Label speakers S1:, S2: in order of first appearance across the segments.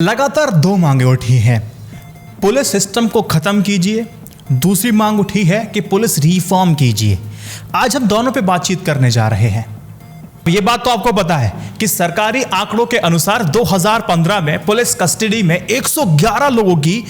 S1: लगातार दो मांगे उठी हैं। पुलिस सिस्टम को खत्म कीजिए। दूसरी मांग उठी है कि पुलिस रिफॉर्म कीजिए। आज हम दोनों पे बातचीत करने जा रहे हैं। ये बात तो आपको पता है कि सरकारी आंकड़ों के अनुसार 2015 में पुलिस कस्टडी में 111 लोगों की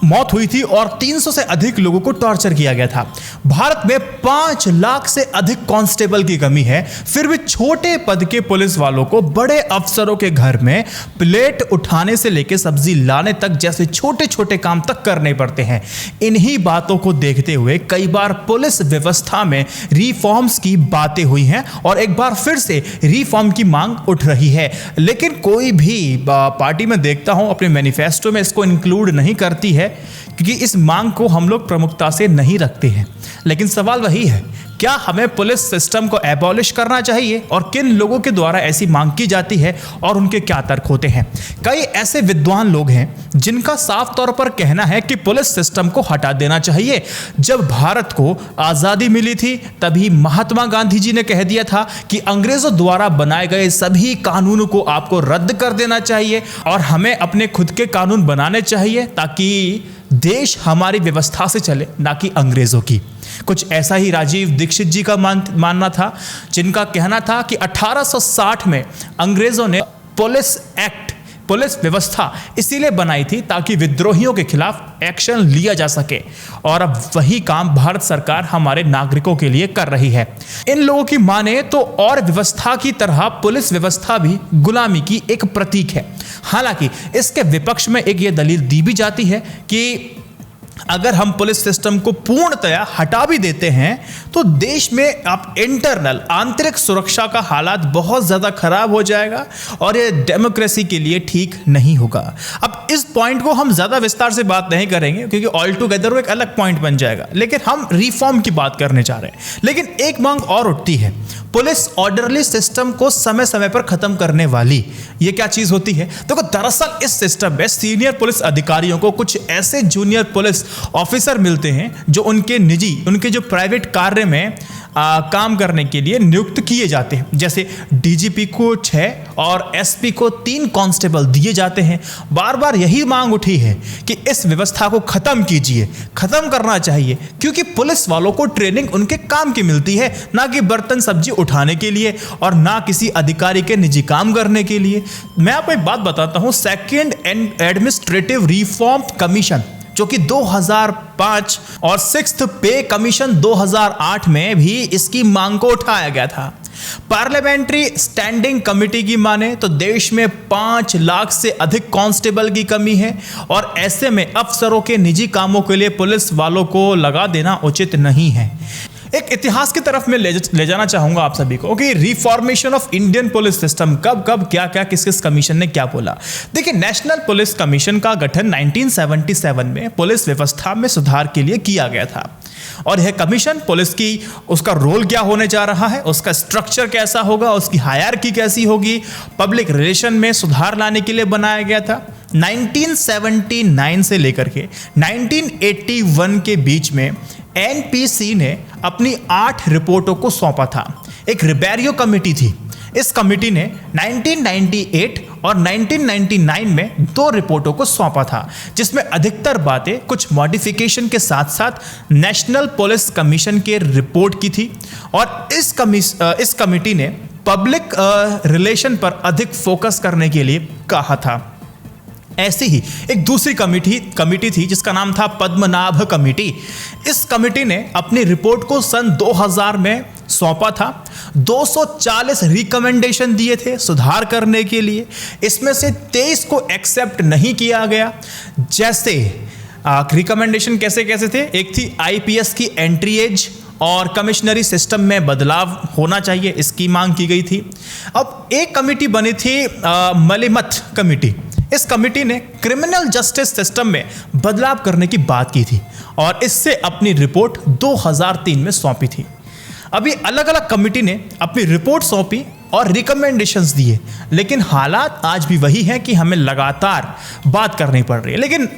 S1: मौत हुई थी और 300 से अधिक लोगों को टॉर्चर किया गया था। भारत में 5 लाख से अधिक कांस्टेबल की कमी है, फिर भी छोटे पद के पुलिस वालों को बड़े अफसरों के घर में प्लेट उठाने से लेकर सब्जी लाने तक जैसे छोटे छोटे काम तक करने पड़ते हैं। इन्हीं बातों को देखते हुए कई बार पुलिस व्यवस्था में रिफॉर्म्स की बातें हुई हैं और एक बार फिर से रिफॉर्म की मांग उठ रही है, लेकिन कोई भी पार्टी में देखता हूं अपने मैनिफेस्टो में इसको इंक्लूड नहीं करती है, क्योंकि इस मांग को हम लोग प्रमुखता से नहीं रखते हैं। लेकिन सवाल वही है, क्या हमें पुलिस सिस्टम को एबॉलिश करना चाहिए और किन लोगों के द्वारा ऐसी मांग की जाती है और उनके क्या तर्क होते हैं। कई ऐसे विद्वान लोग हैं जिनका साफ तौर पर कहना है कि पुलिस सिस्टम को हटा देना चाहिए। जब भारत को आज़ादी मिली थी तभी महात्मा गांधी जी ने कह दिया था कि अंग्रेजों द्वारा बनाए गए सभी कानूनों को आपको रद्द कर देना चाहिए और हमें अपने खुद के कानून बनाने चाहिए ताकि देश हमारी व्यवस्था से चले, ना कि अंग्रेजों की। कुछ ऐसा ही राजीव दीक्षित जी का मानना था, जिनका कहना था कि 1860 में अंग्रेजों ने पुलिस एक्ट, पुलिस व्यवस्था इसीलिए बनाई थी ताकि विद्रोहियों के खिलाफ एक्शन लिया जा सके, और अब वही काम भारत सरकार हमारे नागरिकों के लिए कर रही है। इन लोगों की माने तो और व्यवस्था की तरह पुलिस व्यवस्था भी गुलामी की एक प्रतीक है। हालांकि इसके विपक्ष में एक ये दलील दी भी जाती है कि अगर हम पुलिस सिस्टम को पूर्णतया हटा भी देते हैं तो देश में आप इंटरनल आंतरिक सुरक्षा का हालात बहुत ज़्यादा खराब हो जाएगा और ये डेमोक्रेसी के लिए ठीक नहीं होगा। अब इस पॉइंट को हम ज़्यादा विस्तार से बात नहीं करेंगे क्योंकि ऑल टुगेदर वो एक अलग पॉइंट बन जाएगा, लेकिन हम रिफॉर्म की बात करने जा रहे हैं। लेकिन एक मांग और उठती है, पुलिस ऑर्डरली सिस्टम को समय समय पर खत्म करने वाली। ये क्या चीज़ होती है? देखो, दरअसल इस सिस्टम में सीनियर पुलिस अधिकारियों को कुछ ऐसे जूनियर पुलिस ऑफिसर मिलते हैं जो उनके जो प्राइवेट कार्य में काम करने के लिए नियुक्त किए जाते हैं। जैसे डीजीपी को 6 और एसपी को 3 कांस्टेबल दिए जाते हैं। बार बार यही मांग उठी है कि इस व्यवस्था को खत्म कीजिए, खत्म करना चाहिए, क्योंकि पुलिस वालों को ट्रेनिंग उनके काम की मिलती है, ना कि बर्तन सब्जी उठाने के लिए और ना किसी अधिकारी के निजी काम करने के लिए। मैं आपको एक बात बताता हूं, सेकेंड एडमिनिस्ट्रेटिव रिफॉर्म कमीशन जो कि 2005 और 6th पे कमीशन 2008 में भी इसकी मांग को उठाया गया था। पार्लियामेंट्री स्टैंडिंग कमेटी की माने तो देश में 5 लाख से अधिक कांस्टेबल की कमी है और ऐसे में अफसरों के निजी कामों के लिए पुलिस वालों को लगा देना उचित नहीं है। एक इतिहास की तरफ मैं ले जाना चाहूंगा आप सभी को कि reformation of Indian police system कब क्या किस किस कमीशन ने क्या बोला। देखिए, नेशनल पुलिस कमीशन का गठन 1977 में पुलिस व्यवस्था में सुधार के लिए किया गया था और यह कमीशन पुलिस की, उसका रोल क्या होने जा रहा है, उसका स्ट्रक्चर कैसा होगा, उसकी हायरार्की कैसी होगी, पब्लिक रिलेशन में सुधार लाने के लिए बनाया गया था। 1979 से लेकर के 1981 के बीच में एनपीसी ने अपनी 8 रिपोर्टों को सौंपा था। एक रिबेरियो कमेटी थी। इस कमेटी ने 1998 और 1999 में 2 रिपोर्टों को सौंपा था, जिसमें अधिकतर बातें कुछ मॉडिफिकेशन के साथ साथ नेशनल पुलिस कमीशन के रिपोर्ट की थी और इस कमेटी ने पब्लिक रिलेशन पर अधिक फोकस करने के लिए कहा था। ऐसी ही एक दूसरी कमेटी थी जिसका नाम था पद्मनाभ कमेटी। इस कमेटी ने अपनी रिपोर्ट को सन 2000 में सौंपा था। 240 रिकमेंडेशन दिए थे सुधार करने के लिए। इसमें से 23 को एक्सेप्ट नहीं किया गया। जैसे रिकमेंडेशन कैसे थे? एक थी आईपीएस की एंट्री एज और कमिश्नरी सिस्टम में बदलाव होना चाहिए, इसकी मांग की गई थी। अब एक कमेटी बनी थी मलिमथ कमेटी। इस कमेटी ने क्रिमिनल जस्टिस सिस्टम में बदलाव करने की बात की थी और इससे अपनी रिपोर्ट 2003 में सौंपी थी। अभी अलग अलग कमेटी ने अपनी रिपोर्ट सौंपी और रिकमेंडेशंस दिए, लेकिन हालात आज भी वही है कि हमें लगातार बात करनी पड़ रही है। लेकिन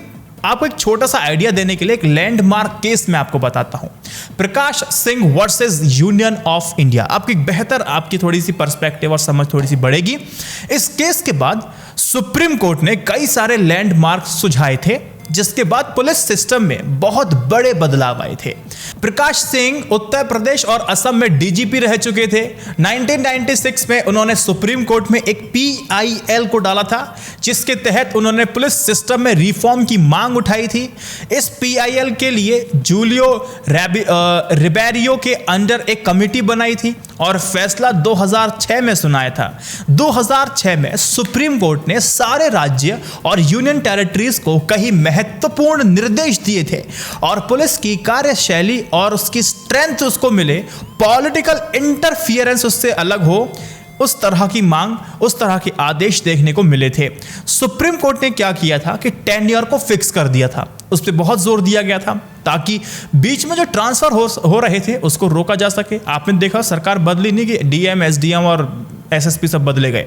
S1: आपको एक छोटा सा आइडिया देने के लिए एक लैंडमार्क केस मैं आपको बताता हूं, Prakash Singh versus union of India. आपकी थोड़ी सी पर्सपेक्टिव और समझ थोड़ी सी बढ़ेगी। इस केस के बाद सुप्रीम कोर्ट ने कई सारे लैंडमार्क सुझाए थे, जिसके बाद पुलिस सिस्टम में बहुत बड़े बदलाव आए थे। प्रकाश सिंह उत्तर प्रदेश और असम में डीजीपी रह चुके थे। 1996 में उन्होंने सुप्रीम कोर्ट में एक PIL को डाला था, जिसके तहत उन्होंने पुलिस सिस्टम में रिफॉर्म की मांग उठाई थी। इस PIL के लिए जूलियो रिबेरियो के अंडर एक कमेटी बनाई थी और फैसला 2006 में सुनाया था। 2006 में सुप्रीम कोर्ट ने सारे राज्य और यूनियन टेरिटरीज को कई महत्वपूर्ण निर्देश दिए थे और पुलिस की कार्यशैली और उसकी स्ट्रेंथ उसको मिले, पॉलिटिकल इंटरफियरेंस उससे अलग हो, उस तरह की मांग, उस तरह के आदेश देखने को मिले थे। सुप्रीम कोर्ट ने क्या किया था कि टेन्योर को फिक्स कर दिया था, उस पर बहुत जोर दिया गया था ताकि बीच में जो ट्रांसफर हो रहे थे उसको रोका जा सके। आपने देखा सरकार बदली नहीं कि DM, SDM और SSP सब बदले गए।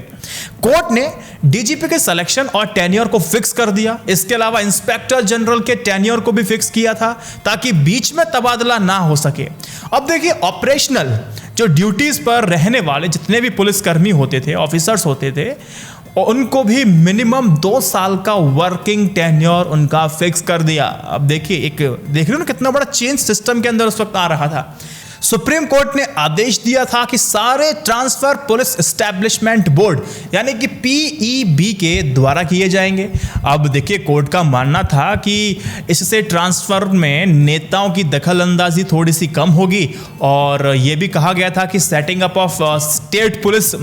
S1: कोर्ट ने डीजीपी के सिलेक्शन और टेन्योर को फिक्स कर दिया। इसके अलावा इंस्पेक्टर जनरल के टेन्योर को भी फिक्स किया था ताकि बीच में तबादला ना हो सके। अब देखिए, ऑपरेशनल जो ड्यूटीज पर रहने वाले जितने भी पुलिसकर्मी होते थे, ऑफिसर्स होते थे, उनको भी मिनिमम 2 साल का वर्किंग टेन्योर उनका फिक्स कर दिया। अब देखिए, देख रहे हो ना कितना बड़ा चेंज सिस्टम के अंदर उस वक्त आ रहा था। सुप्रीम कोर्ट ने आदेश दिया था कि सारे ट्रांसफर पुलिस एस्टैब्लिशमेंट बोर्ड यानी कि PEB के द्वारा किए जाएंगे। अब देखिए, कोर्ट का मानना था कि इससे ट्रांसफर में नेताओं की दखलंदाजी थोड़ी सी कम होगी और यह भी कहा गया था कि setting up of state police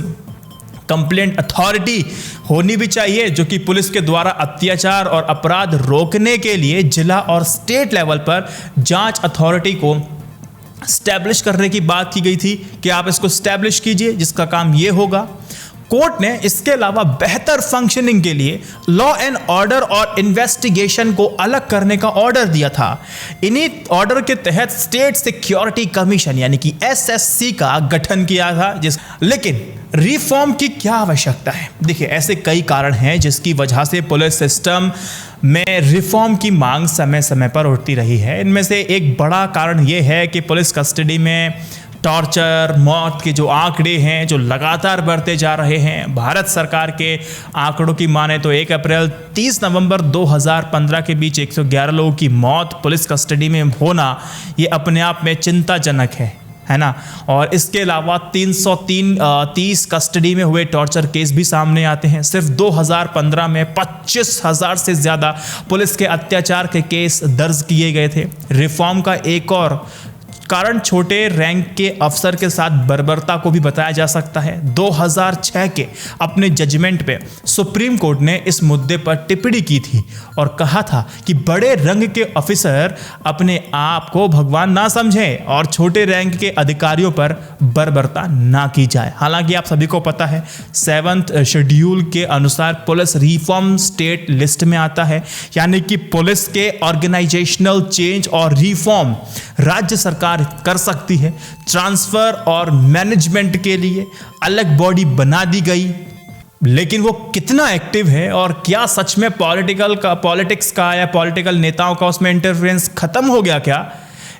S1: complaint authority होनी भी चाहिए, जो कि पुलिस के द्वारा अत्याचार और अपराध रोकने के लिए जिला और स्टेट लेवल पर जांच अथॉरिटी को स्टैब्लिश करने की बात की गई थी कि आप इसको स्टैब्लिश कीजिए, जिसका काम ये होगा। कोर्ट ने इसके अलावा बेहतर फंक्शनिंग के लिए लॉ एंड ऑर्डर और इन्वेस्टिगेशन को अलग करने का ऑर्डर दिया था। इन्हीं ऑर्डर के तहत स्टेट सिक्योरिटी कमीशन यानी कि SSC का गठन किया था। लेकिन रिफॉर्म की क्या आवश्यकता है? देखिए, ऐसे कई कारण हैं जिसकी वजह से पुलिस सिस्टम में रिफॉर्म की मांग समय समय पर उठती रही है। इनमें से एक बड़ा कारण यह है कि पुलिस कस्टडी में टॉर्चर, मौत के जो आंकड़े हैं जो लगातार बढ़ते जा रहे हैं। भारत सरकार के आंकड़ों की माने तो 1 अप्रैल 30 नवंबर 2015 के बीच 111 लोगों की मौत पुलिस कस्टडी में होना, ये अपने आप में चिंताजनक है ना। और इसके अलावा 330 कस्टडी में हुए टॉर्चर केस भी सामने आते हैं। सिर्फ 2015 में 25,000 से ज़्यादा पुलिस के अत्याचार के केस दर्ज किए गए थे। रिफॉर्म का एक और कारण छोटे रैंक के अफसर के साथ बर्बरता को भी बताया जा सकता है। 2006 के अपने जजमेंट पे सुप्रीम कोर्ट ने इस मुद्दे पर टिप्पणी की थी और कहा था कि बड़े रंग के अफसर अपने आप को भगवान ना समझें और छोटे रैंक के अधिकारियों पर बर्बरता ना की जाए। हालांकि आप सभी को पता है 7th शेड्यूल के अनुसार पुलिस रिफॉर्म स्टेट लिस्ट में आता है, यानी कि पुलिस के ऑर्गेनाइजेशनल चेंज और रिफॉर्म राज्य सरकार कर सकती है। ट्रांसफर और मैनेजमेंट के लिए अलग बॉडी बना दी गई, लेकिन वो कितना एक्टिव है और क्या सच में पॉलिटिक्स का या पॉलिटिकल नेताओं का उसमें इंटरफेरेंस खत्म हो गया क्या?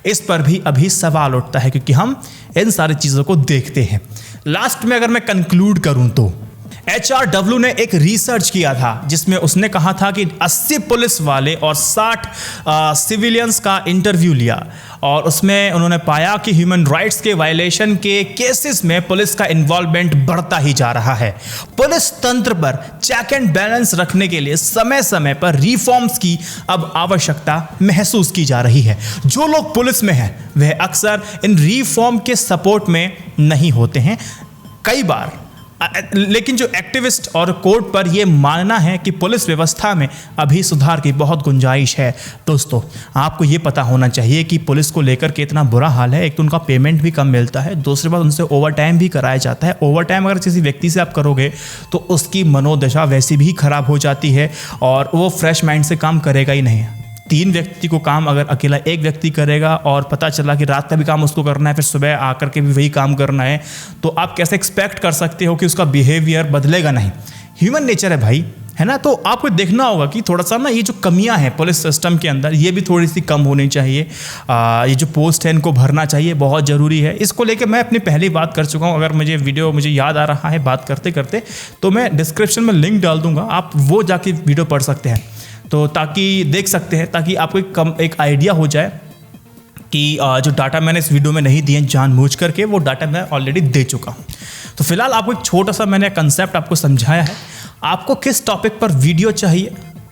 S1: इस पर भी अभी सवाल उठता है, क्योंकि हम इन सारी चीजों को देखते हैं। लास्ट में अगर मैं कंक्लूड करूं तो HRW ने एक रिसर्च किया था जिसमें उसने कहा था कि 80 पुलिस वाले और 60 सिविलियंस का इंटरव्यू लिया और उसमें उन्होंने पाया कि ह्यूमन राइट्स के वायलेशन के केसेस में पुलिस का इन्वॉल्वमेंट बढ़ता ही जा रहा है। पुलिस तंत्र पर चेक एंड बैलेंस रखने के लिए समय समय पर रिफॉर्म्स की अब आवश्यकता महसूस की जा रही है। जो लोग पुलिस में हैं वह अक्सर इन रिफॉर्म के सपोर्ट में नहीं होते हैं कई बार, लेकिन जो एक्टिविस्ट और कोर्ट पर यह मानना है कि पुलिस व्यवस्था में अभी सुधार की बहुत गुंजाइश है। दोस्तों, आपको ये पता होना चाहिए कि पुलिस को लेकर के इतना बुरा हाल है। एक तो उनका पेमेंट भी कम मिलता है, दूसरी बात उनसे ओवर टाइम भी कराया जाता है। ओवर टाइम अगर किसी व्यक्ति से आप करोगे तो उसकी मनोदशा वैसी भी खराब हो जाती है और वो फ्रेश माइंड से काम करेगा ही नहीं। 3 व्यक्ति को काम अगर अकेला एक व्यक्ति करेगा और पता चला कि रात का भी काम उसको करना है, फिर सुबह आकर के भी वही काम करना है, तो आप कैसे एक्सपेक्ट कर सकते हो कि उसका बिहेवियर बदलेगा नहीं? ह्यूमन नेचर है भाई, है ना। तो आपको देखना होगा कि थोड़ा सा ना ये जो कमियां हैं पुलिस सिस्टम के अंदर, ये भी थोड़ी सी कम होनी चाहिए। ये जो पोस्ट है इनको भरना चाहिए, बहुत ज़रूरी है। इसको लेके मैं अपनी पहली बात कर चुका हूँ। अगर मुझे याद आ रहा है बात करते करते, तो मैं डिस्क्रिप्शन में लिंक डाल दूंगा, आप वो जाके वीडियो पढ़ सकते हैं, तो ताकि देख सकते हैं, ताकि आपको एक आइडिया हो जाए कि जो डाटा मैंने इस वीडियो में नहीं दिए जानबूझ करके, वो डाटा मैं ऑलरेडी दे चुका हूँ। तो फिलहाल आपको एक छोटा सा मैंने कंसेप्ट आपको समझाया है। आपको किस टॉपिक पर वीडियो चाहिए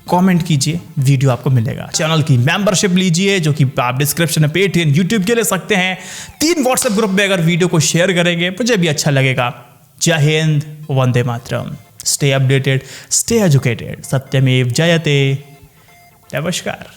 S1: कमेंट कीजिए, वीडियो आपको मिलेगा। चैनल की मेंबरशिप लीजिए, जो कि आप डिस्क्रिप्शन में पेटीएम यूट्यूब के ले सकते हैं। 3 व्हाट्सएप ग्रुप में अगर वीडियो को शेयर करेंगे मुझे भी अच्छा लगेगा। जय Hind, Vande Mataram. Stay updated, stay educated, सत्यमेव जयते। नमस्कार।